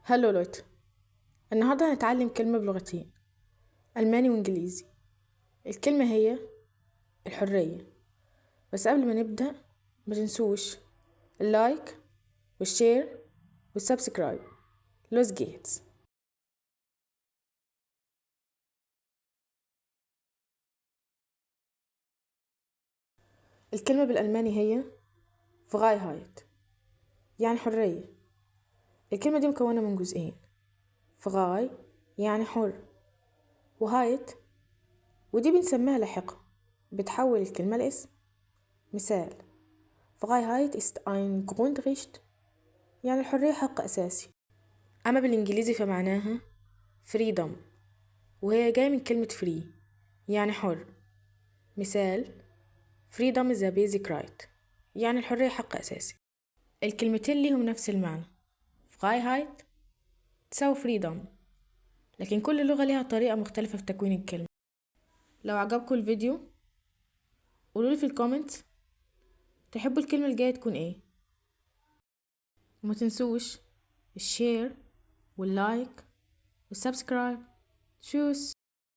هلو لوت. النهاردة هنتعلم كلمة بلغتين، ألماني وإنجليزي. الكلمة هي الحرية. بس قبل ما نبدأ ما تنسوش اللايك والشير والسبسكرايب. لوس جيتس. الكلمة بالألماني هي فرايهايت، يعني حرية. الكلمة دي مكونة من جزئين، فراي يعني حر، وهايت ودي بنسميها لاحقا، بتحول الكلمة لاسم. مثال: Freiheit ist ein Grundrecht، يعني الحرية حق أساسي. أما بالإنجليزي فمعناها freedom، وهي جاية من كلمة free يعني حر. مثال: freedom is a basic right، يعني الحرية حق أساسي. الكلمتين ليهم نفس المعنى، Freiheit تساوي freedom، لكن كل لغة ليها طريقة مختلفة في تكوين الكلمة. لو عجبكم الفيديو قولولي في الكومنت تحبوا الكلمة الجاية تكون ايه، وما تنسوش الشير واللايك والسبسكرايب. تشوس.